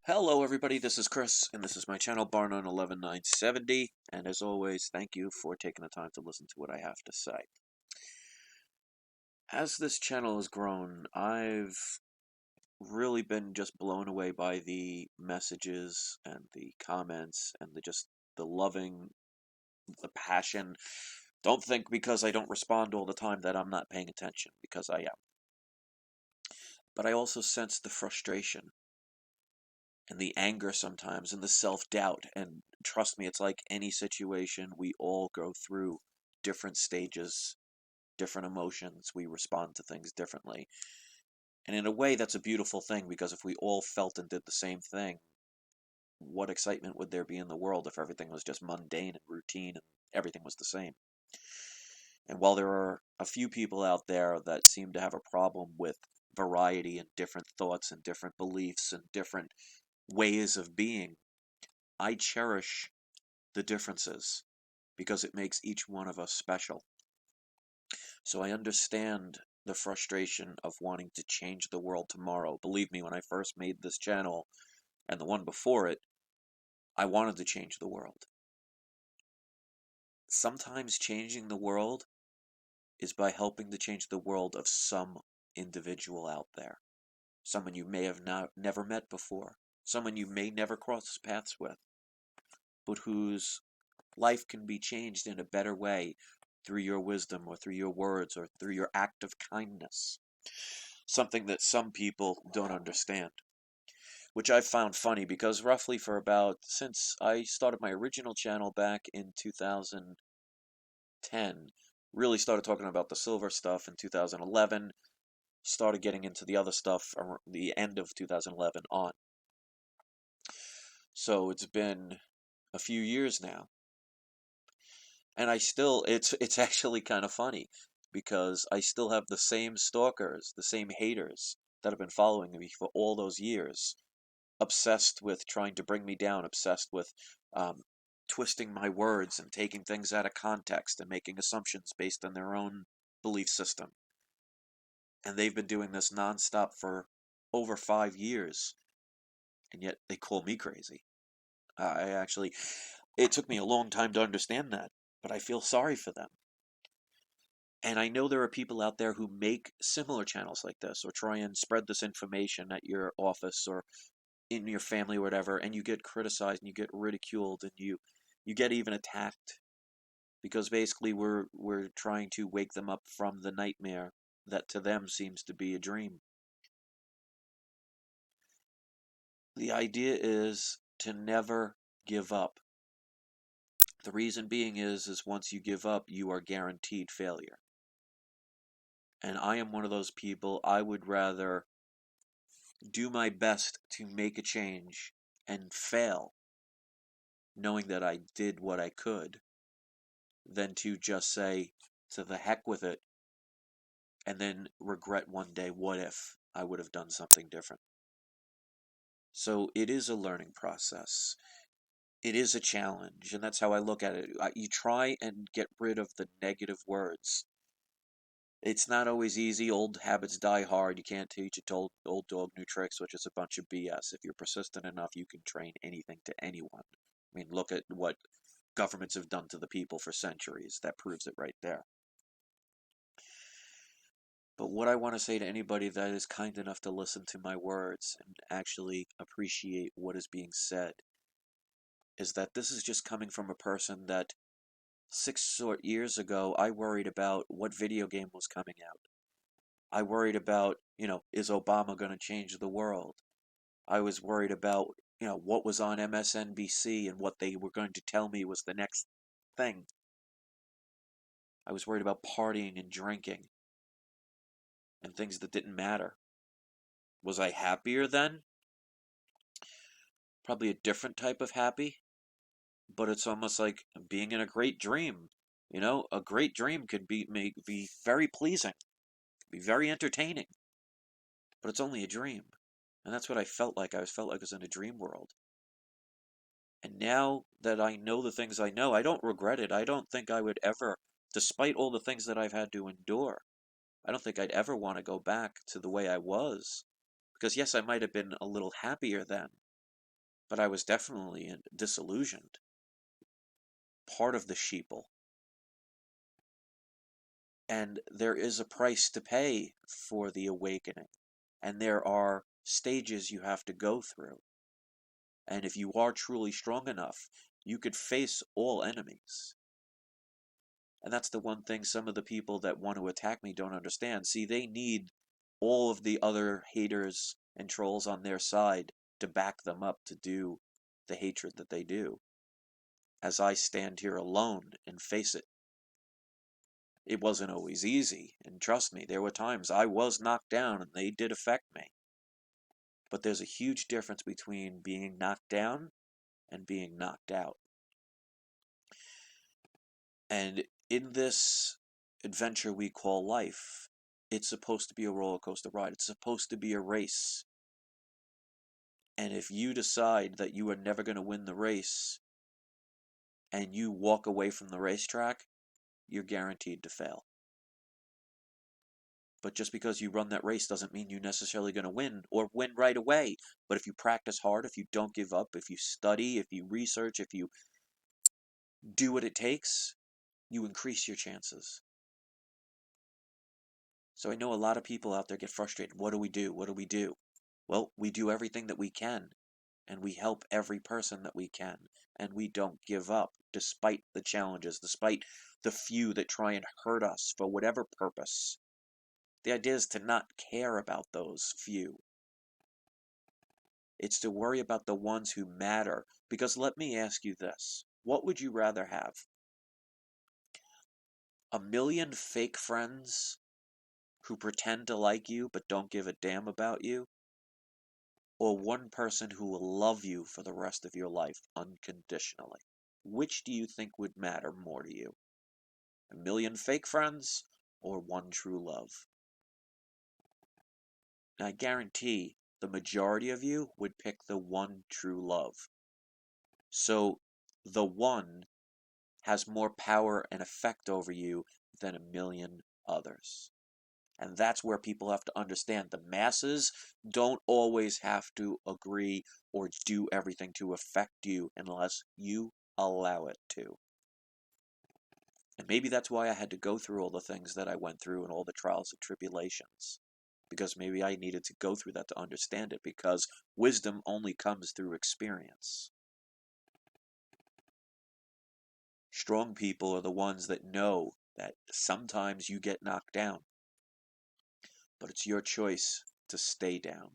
Hello everybody, this is Chris, and this is my channel, Barnon 11970, and as always, thank you for taking the time to listen to what I have to say. As this channel has grown, I've really been just blown away by the messages and the comments and the loving, the passion. Don't think because I don't respond all the time that I'm not paying attention, because I am. But I also sense the frustration and the anger sometimes and the self-doubt. And trust me, it's like any situation. We all go through different stages, different emotions. We respond to things differently. And in a way, that's a beautiful thing, because if we all felt and did the same thing, what excitement would there be in the world if everything was just mundane and routine and everything was the same? And while there are a few people out there that seem to have a problem with variety and different thoughts and different beliefs and different ways of being, I cherish the differences because it makes each one of us special. So I understand the frustration of wanting to change the world tomorrow. Believe me, when I first made this channel and the one before it, I wanted to change the world. Sometimes changing the world is by helping to change the world of some individual out there. Someone you may have never met before. Someone you may never cross paths with, but whose life can be changed in a better way through your wisdom or through your words or through your act of kindness. Something that some people don't understand, which I've found funny, because roughly since I started my original channel back in 2010, really started talking about the silver stuff in 2011, started getting into the other stuff around the end of 2011 on. So it's been a few years now. And it's actually kind of funny, because I still have the same stalkers, the same haters that have been following me for all those years, obsessed with trying to bring me down, obsessed with um, twisting my words and taking things out of context and making assumptions based on their own belief system. And they've been doing this nonstop for over 5 years, and yet they call me crazy. It took me a long time to understand that, but I feel sorry for them. And I know there are people out there who make similar channels like this, or try and spread this information at your office or in your family or whatever, and you get criticized and you get ridiculed and you get even attacked, because basically we're trying to wake them up from the nightmare that to them seems to be a dream. The idea is to never give up. The reason being is once you give up, you are guaranteed failure. And I am one of those people. I would rather do my best to make a change and fail, knowing that I did what I could, than to just say, to the heck with it, and then regret one day, what if I would have done something different? So it is a learning process. It is a challenge, and that's how I look at it. You try and get rid of the negative words. It's not always easy. Old habits die hard. You can't teach a old dog new tricks, which is a bunch of BS. If you're persistent enough, you can train anything to anyone. I mean, look at what governments have done to the people for centuries. That proves it right there. But what I want to say to anybody that is kind enough to listen to my words and actually appreciate what is being said is that this is just coming from a person that 6 years ago, I worried about what video game was coming out. I worried about, is Obama going to change the world? I was worried about, what was on MSNBC and what they were going to tell me was the next thing. I was worried about partying and drinking and things that didn't matter. Was I happier then? Probably a different type of happy, but it's almost like being in a great dream. A great dream could be very pleasing, be very entertaining, but it's only a dream. And that's what I felt like. I was in a dream world. And now that I know the things I know, I don't regret it. I don't think I would ever, despite all the things that I've had to endure, I don't think I'd ever want to go back to the way I was. Because yes, I might have been a little happier then, but I was definitely disillusioned, part of the sheeple. And there is a price to pay for the awakening, and there are stages you have to go through. And if you are truly strong enough, you could face all enemies. And that's the one thing some of the people that want to attack me don't understand. See, they need all of the other haters and trolls on their side to back them up to do the hatred that they do, as I stand here alone and face it. It wasn't always easy, and trust me, there were times I was knocked down and they did affect me. But there's a huge difference between being knocked down and being knocked out. And in this adventure we call life, it's supposed to be a roller coaster ride. It's supposed to be a race. And if you decide that you are never going to win the race and you walk away from the racetrack, you're guaranteed to fail. But just because you run that race doesn't mean you're necessarily going to win or win right away. But if you practice hard, if you don't give up, if you study, if you research, if you do what it takes, you increase your chances. So I know a lot of people out there get frustrated. What do we do? What do we do? Well, we do everything that we can, and we help every person that we can, and we don't give up despite the challenges, despite the few that try and hurt us for whatever purpose. The idea is to not care about those few. It's to worry about the ones who matter. Because let me ask you this. What would you rather have? A million fake friends who pretend to like you but don't give a damn about you? Or one person who will love you for the rest of your life unconditionally? Which do you think would matter more to you? A million fake friends or one true love? And I guarantee the majority of you would pick the one true love. So the one has more power and effect over you than a million others. And that's where people have to understand the masses don't always have to agree or do everything to affect you unless you allow it to. And maybe that's why I had to go through all the things that I went through and all the trials and tribulations. Because maybe I needed to go through that to understand it, because wisdom only comes through experience. Strong people are the ones that know that sometimes you get knocked down, but it's your choice to stay down.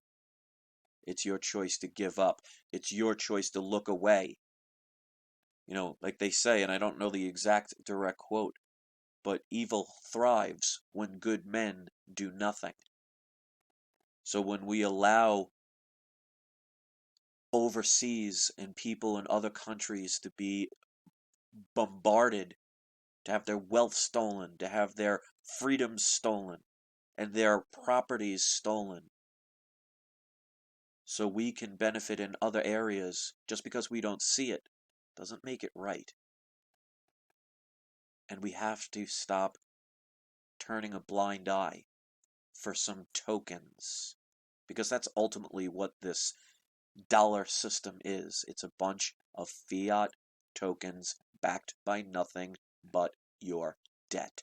It's your choice to give up. It's your choice to look away. You know, like they say, and I don't know the exact direct quote, but evil thrives when good men do nothing. So when we allow overseas and people in other countries to be bombarded, to have their wealth stolen, to have their freedoms stolen, and their properties stolen, so we can benefit in other areas just because we don't see it, doesn't make it right. And we have to stop turning a blind eye for some tokens, because that's ultimately what this dollar system is. It's a bunch of fiat tokens backed by nothing but your debt.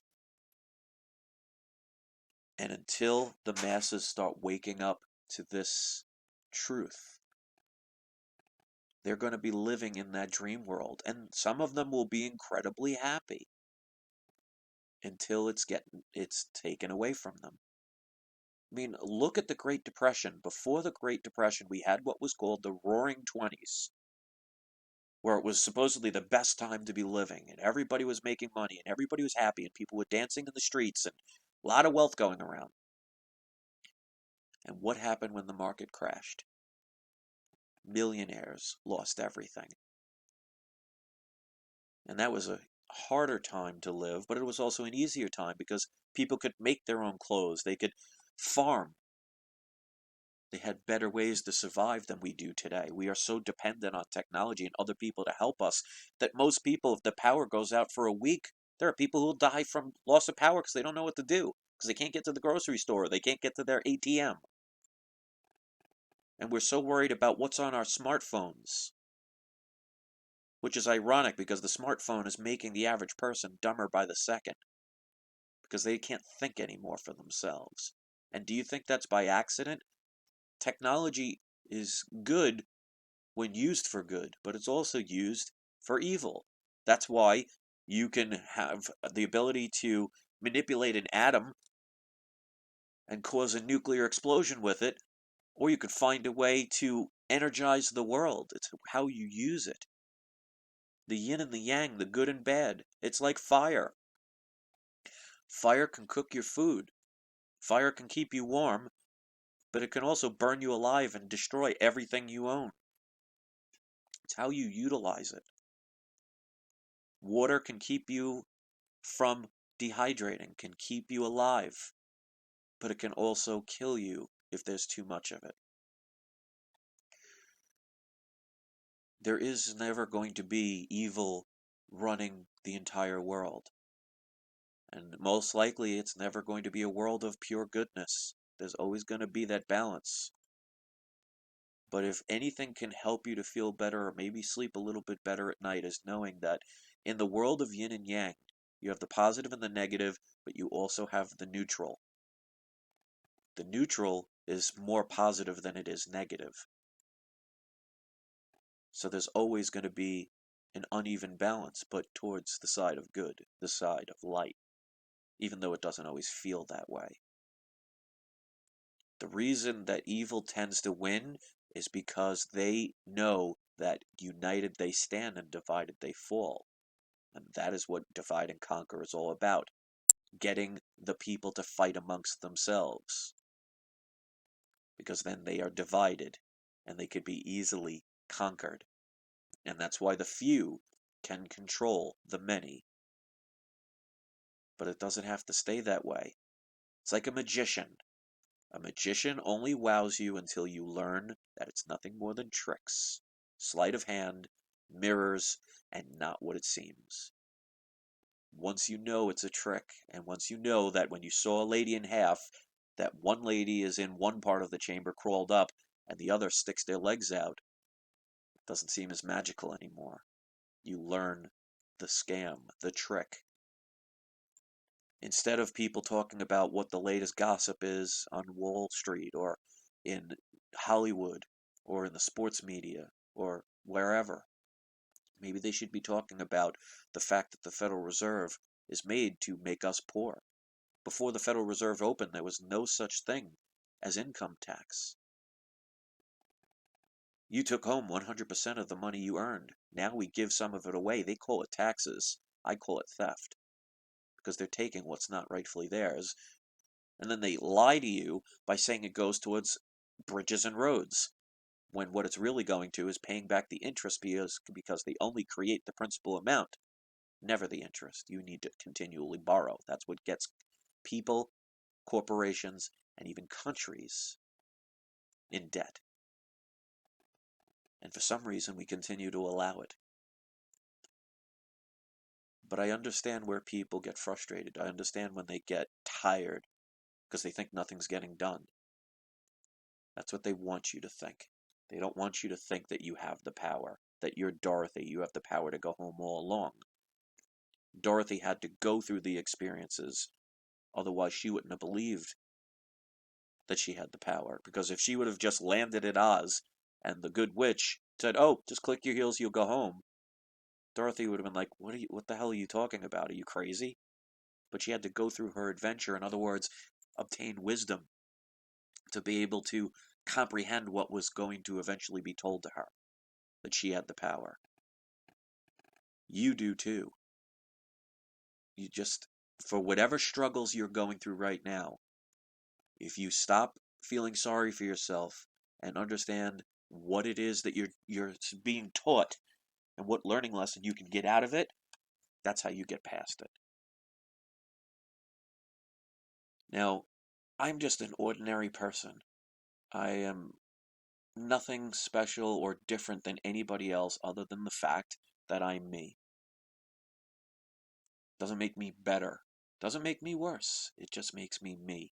And until the masses start waking up to this truth, they're going to be living in that dream world. And some of them will be incredibly happy until it's taken away from them. I mean, look at the Great Depression. Before the Great Depression, we had what was called the Roaring Twenties, where it was supposedly the best time to be living, and everybody was making money, and everybody was happy, and people were dancing in the streets, and a lot of wealth going around. And what happened when the market crashed? Millionaires lost everything. And that was a harder time to live, but it was also an easier time because people could make their own clothes. They could farm. They had better ways to survive than we do today. We are so dependent on technology and other people to help us that most people, if the power goes out for a week, there are people who will die from loss of power because they don't know what to do, because they can't get to the grocery store, they can't get to their ATM. And we're so worried about what's on our smartphones, which is ironic because the smartphone is making the average person dumber by the second because they can't think anymore for themselves. And do you think that's by accident? Technology is good when used for good, but it's also used for evil. That's why you can have the ability to manipulate an atom and cause a nuclear explosion with it, or you could find a way to energize the world. It's how you use it. The yin and the yang, the good and bad. It's like fire. Fire can cook your food. Fire can keep you warm, but it can also burn you alive and destroy everything you own. It's how you utilize it. Water can keep you from dehydrating, can keep you alive, but it can also kill you if there's too much of it. There is never going to be evil running the entire world. And most likely it's never going to be a world of pure goodness. There's always going to be that balance. But if anything can help you to feel better or maybe sleep a little bit better at night is knowing that in the world of yin and yang, you have the positive and the negative, but you also have the neutral. The neutral is more positive than it is negative. So there's always going to be an uneven balance, but towards the side of good, the side of light, even though it doesn't always feel that way. The reason that evil tends to win is because they know that united they stand and divided they fall. And that is what divide and conquer is all about. Getting the people to fight amongst themselves. Because then they are divided and they could be easily conquered. And that's why the few can control the many. But it doesn't have to stay that way. It's like a magician. A magician only wows you until you learn that it's nothing more than tricks, sleight of hand, mirrors, and not what it seems. Once you know it's a trick, and once you know that when you saw a lady in half, that one lady is in one part of the chamber crawled up, and the other sticks their legs out, it doesn't seem as magical anymore. You learn the scam, the trick. Instead of people talking about what the latest gossip is on Wall Street or in Hollywood or in the sports media or wherever, maybe they should be talking about the fact that the Federal Reserve is made to make us poor. Before the Federal Reserve opened, there was no such thing as income tax. You took home 100% of the money you earned. Now we give some of it away. They call it taxes. I call it theft. Because they're taking what's not rightfully theirs, and then they lie to you by saying it goes towards bridges and roads, when what it's really going to is paying back the interest because they only create the principal amount, never the interest. You need to continually borrow. That's what gets people, corporations, and even countries in debt. And for some reason, we continue to allow it. But I understand where people get frustrated. I understand when they get tired because they think nothing's getting done. That's what they want you to think. They don't want you to think that you have the power, that you're Dorothy, you have the power to go home all along. Dorothy had to go through the experiences, otherwise she wouldn't have believed that she had the power. Because if she would have just landed at Oz, and the good witch said, "Oh, just click your heels, you'll go home," Dorothy would have been like, what the hell are you talking about? Are you crazy? But she had to go through her adventure, in other words, obtain wisdom to be able to comprehend what was going to eventually be told to her, that she had the power. You do too. You just, for whatever struggles you're going through right now, if you stop feeling sorry for yourself and understand what it is that you're being taught and what learning lesson you can get out of it, that's how you get past it. Now, I'm just an ordinary person. I am nothing special or different than anybody else other than the fact that I'm me. Doesn't make me better. Doesn't make me worse. It just makes me me.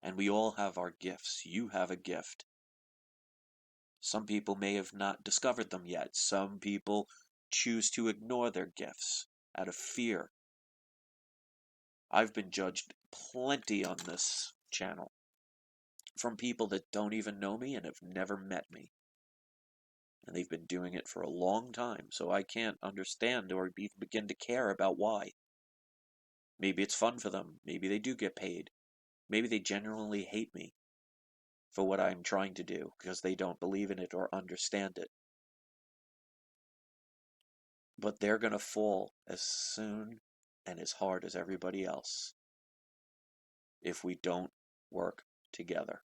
And we all have our gifts. You have a gift. Some people may have not discovered them yet. Some people choose to ignore their gifts out of fear. I've been judged plenty on this channel from people that don't even know me and have never met me. And they've been doing it for a long time, so I can't understand or even begin to care about why. Maybe it's fun for them. Maybe they do get paid. Maybe they genuinely hate me for what I'm trying to do because they don't believe in it or understand it. But they're going to fall as soon and as hard as everybody else if we don't work together.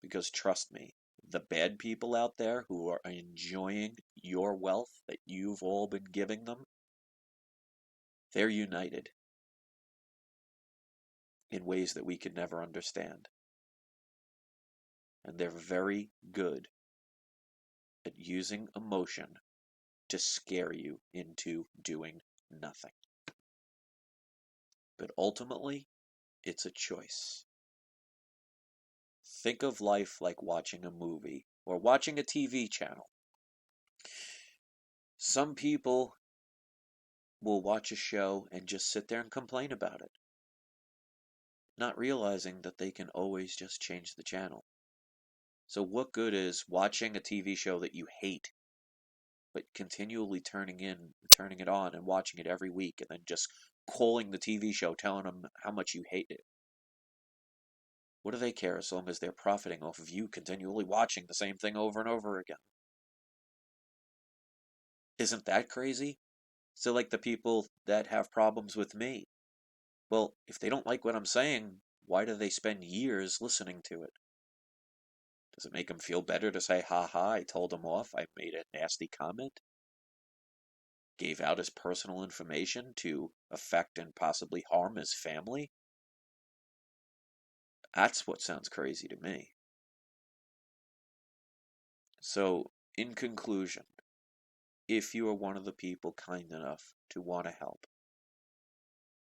Because trust me, the bad people out there who are enjoying your wealth that you've all been giving them, they're united in ways that we could never understand. And they're very good at using emotion to scare you into doing nothing. But ultimately, it's a choice. Think of life like watching a movie or watching a TV channel. Some people will watch a show and just sit there and complain about it, not realizing that they can always just change the channel. So what good is watching a TV show that you hate, but continually turning it on and watching it every week and then just calling the TV show, telling them how much you hate it? What do they care as long as they're profiting off of you continually watching the same thing over and over again? Isn't that crazy? So like the people that have problems with me. Well, if they don't like what I'm saying, why do they spend years listening to it? Does it make him feel better to say, ha ha, I told him off, I made a nasty comment, gave out his personal information to affect and possibly harm his family? That's what sounds crazy to me. So, in conclusion, if you are one of the people kind enough to want to help,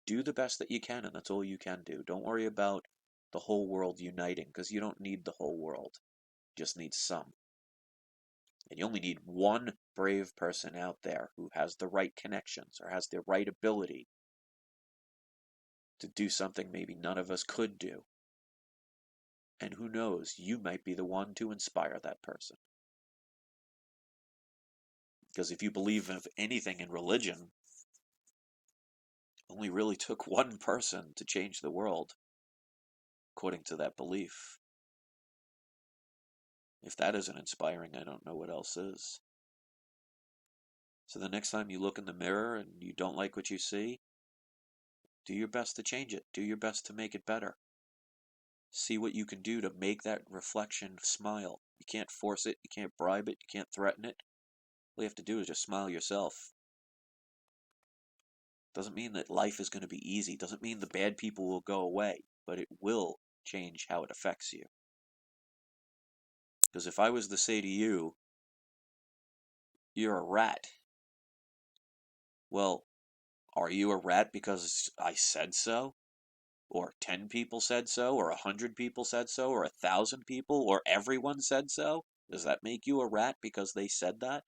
do the best that you can, and that's all you can do. Don't worry about the whole world uniting, because you don't need the whole world. You just need some. And you only need one brave person out there who has the right connections or has the right ability to do something maybe none of us could do. And who knows, you might be the one to inspire that person. Because if you believe of anything in religion, it only really took one person to change the world, according to that belief. If that isn't inspiring, I don't know what else is. So the next time you look in the mirror and you don't like what you see, do your best to change it. Do your best to make it better. See what you can do to make that reflection smile. You can't force it, you can't bribe it, you can't threaten it. All you have to do is just smile yourself. Doesn't mean that life is going to be easy. Doesn't mean the bad people will go away, but it will change how it affects you. Because if I was to say to you, you're a rat, well, are you a rat because I said so? Or 10 people said so? Or 100 people said so? Or 1,000 people? Or everyone said so? Does that make you a rat because they said that?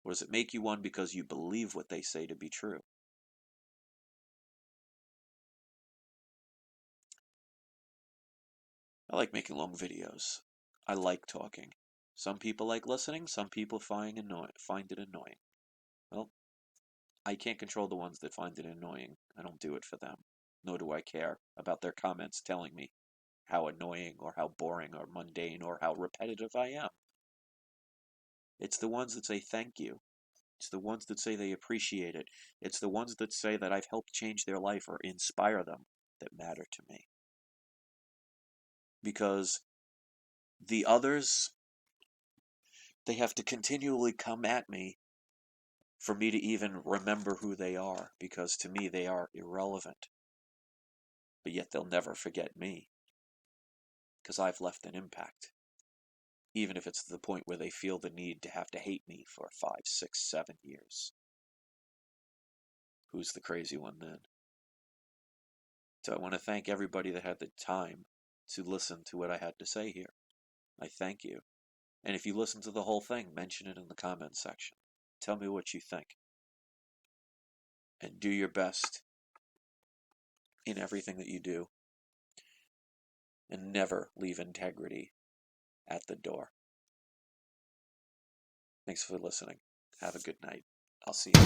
Or does it make you one because you believe what they say to be true? I like making long videos. I like talking. Some people like listening, some people find it annoying. Well, I can't control the ones that find it annoying. I don't do it for them. Nor do I care about their comments telling me how annoying or how boring or mundane or how repetitive I am. It's the ones that say thank you. It's the ones that say they appreciate it. It's the ones that say that I've helped change their life or inspire them that matter to me. Because the others, they have to continually come at me for me to even remember who they are, because to me they are irrelevant. But yet they'll never forget me, because I've left an impact. Even if it's to the point where they feel the need to have to hate me for 5, 6, 7 years. Who's the crazy one then? So I want to thank everybody that had the time to listen to what I had to say here. I thank you. And if you listen to the whole thing, mention it in the comments section. Tell me what you think. And do your best in everything that you do. And never leave integrity at the door. Thanks for listening. Have a good night. I'll see you.